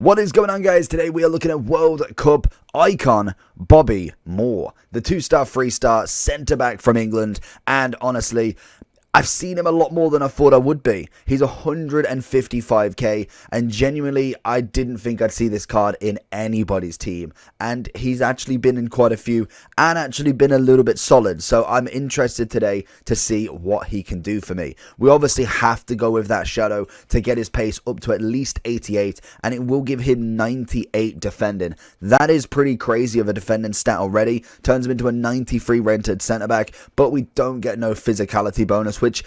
What is going on, guys? Today we are looking at World Cup icon Bobby Moore, the 2-star, 3-star centre-back from England, and honestly, I've seen him a lot more than I thought I would be. He's 155k, and genuinely, I didn't think I'd see this card in anybody's team. And he's actually been in quite a few, and actually been a little bit solid. So I'm interested today to see what he can do for me. We obviously have to go with that shadow to get his pace up to at least 88, and it will give him 98 defending. That is pretty crazy of a defending stat already. Turns him into a 93 rented centre-back, but we don't get no physicality bonus, which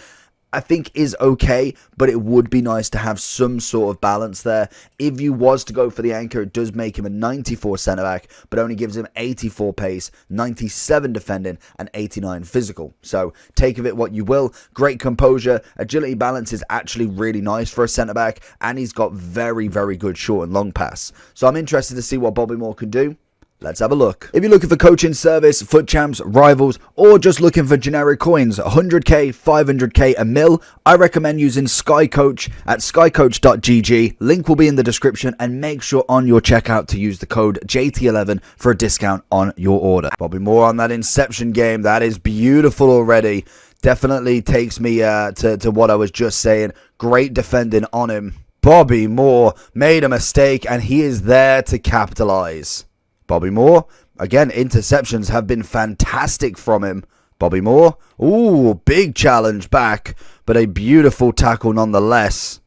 I think is okay, but it would be nice to have some sort of balance there. If you was to go for the anchor, it does make him a 94 centre-back, but only gives him 84 pace, 97 defending, and 89 physical. So take of it what you will. Great composure. Agility balance is actually really nice for a centre-back, and he's got very, very good short and long pass. So I'm interested to see what Bobby Moore can do. Let's have a look. If you're looking for coaching service, foot champs, rivals, or just looking for generic coins, 100k, 500k, a mil, I recommend using SkyCoach at skycoach.gg. Link will be in the description, and make sure on your checkout to use the code JT11 for a discount on your order. Bobby Moore on that Inception game. That is beautiful already. Definitely takes me to what I was just saying. Great defending on him. Bobby Moore made a mistake, and he is there to capitalize. Bobby Moore, again, interceptions have been fantastic from him. Bobby Moore, ooh, big challenge back, but a beautiful tackle nonetheless.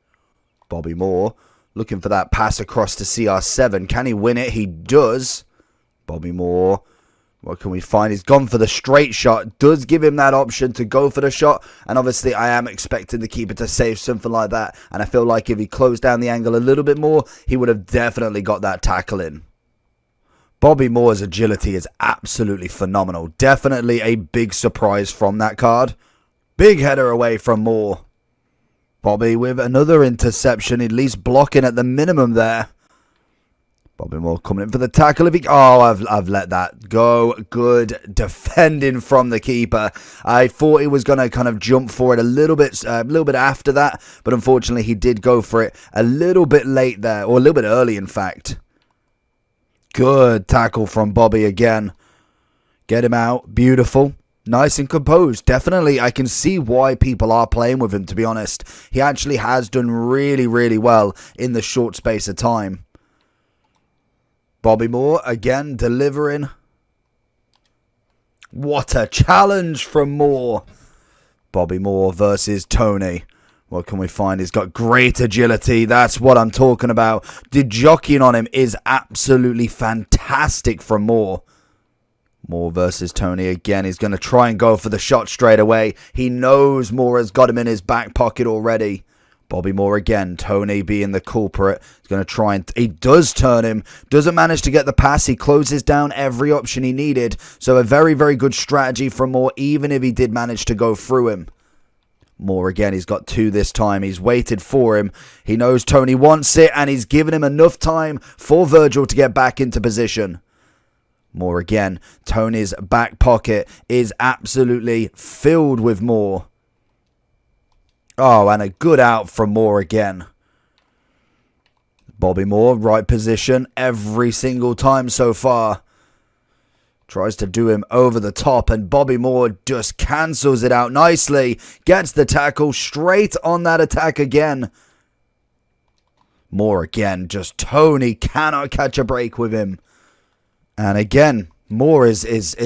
Bobby Moore, looking for that pass across to CR7. Can he win it? He does. Bobby Moore, what can we find? He's gone for the straight shot. Does give him that option to go for the shot. And obviously, I am expecting the keeper to save something like that. And I feel like if he closed down the angle a little bit more, he would have definitely got that tackle in. Bobby Moore's agility is absolutely phenomenal. Definitely a big surprise from that card. Big header away from Moore. Bobby with another interception, at least blocking at the minimum there. Bobby Moore coming in for the tackle. I've let that go. Good defending from the keeper. I thought he was going to kind of jump for it a little bit after that, but unfortunately he did go for it a little bit late there, or a little bit early, in fact. Good tackle from Bobby again. Get him out. Beautiful. Nice and composed. Definitely, I can see why people are playing with him, to be honest. He actually has done really, really well in the short space of time. Bobby Moore, again, delivering. What a challenge from Moore. Bobby Moore versus Tony. What can we find? He's got great agility. That's what I'm talking about. The jockeying on him is absolutely fantastic from Moore. Moore versus Tony again. He's going to try and go for the shot straight away. He knows Moore has got him in his back pocket already. Bobby Moore again. Tony being the culprit. He's going to try and... He does turn him. Doesn't manage to get the pass. He closes down every option he needed. So a very, very good strategy from Moore, even if he did manage to go through him. Moore again, he's got two this time. He's waited for him. He knows Tony wants it, and he's given him enough time for Virgil to get back into position. Moore again. Tony's back pocket is absolutely filled with Moore. Oh, and a good out from Moore again. Bobby Moore, right position every single time so far. Tries to do him over the top, and Bobby Moore just cancels it out nicely. Gets the tackle straight on that attack again. Moore again. Just Tony cannot catch a break with him. And again, Moore is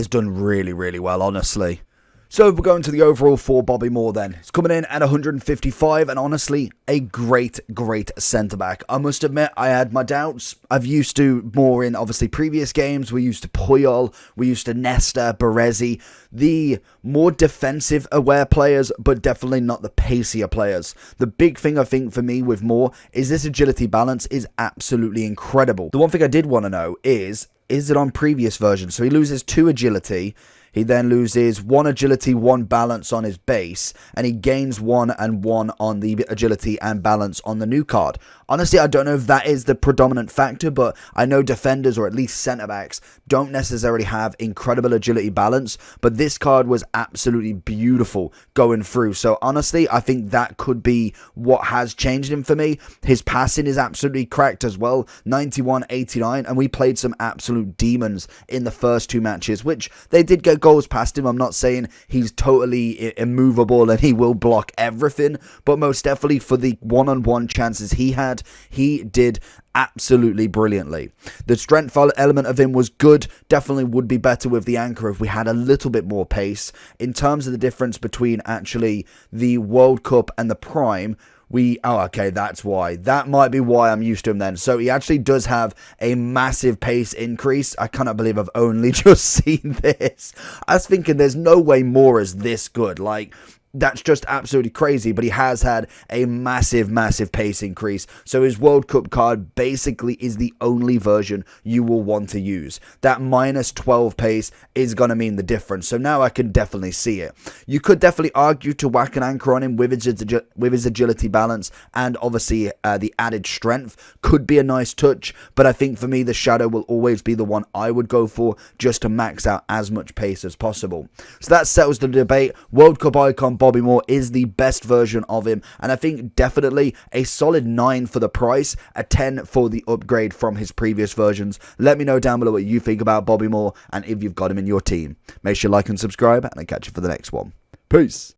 done really, really well, honestly. So we're going to the overall for Bobby Moore then. He's coming in at 155, and honestly, a great, great centre-back. I must admit, I had my doubts. I've used to Moore in, obviously, previous games. We used to Puyol, we used to Nesta, Baresi, the more defensive-aware players, but definitely not the pacier players. The big thing, I think, for me with Moore is this agility balance is absolutely incredible. The one thing I did want to know is it on previous versions? So he loses 2 agility. He then loses 1 agility, 1 balance on his base, and he gains 1 and 1 on the agility and balance on the new card. Honestly, I don't know if that is the predominant factor, but I know defenders, or at least centre-backs, don't necessarily have incredible agility balance, but this card was absolutely beautiful going through. So honestly, I think that could be what has changed him for me. His passing is absolutely cracked as well, 91, 89, and we played some absolute demons in the first 2 matches, which they did get goals past him. I'm not saying he's totally immovable and he will block everything, but most definitely for the one-on-one chances he did absolutely brilliantly. The strength element of him was good. Definitely would be better with the anchor if we had a little bit more pace. In terms of the difference between actually the World Cup and the Prime, okay, that's why. That might be why I'm used to him then. So he actually does have a massive pace increase. I cannot believe I've only just seen this. I was thinking there's no way Moore is this good. Like, that's just absolutely crazy, but he has had a massive pace increase. So his World Cup card basically is the only version you will want to use. That minus 12 pace is going to mean the difference. So now I can definitely see it. You could definitely argue to whack an anchor on him with his agility balance, and obviously the added strength could be a nice touch. But I think for me, the Shadow will always be the one I would go for, just to max out as much pace as possible. So that settles the debate. World Cup icon Bobby Moore is the best version of him, and I think definitely a solid 9 for the price, a 10 for the upgrade from his previous versions. Let me know down below what you think about Bobby Moore and if you've got him in your team. Make sure you like and subscribe, and I'll catch you for the next one. Peace.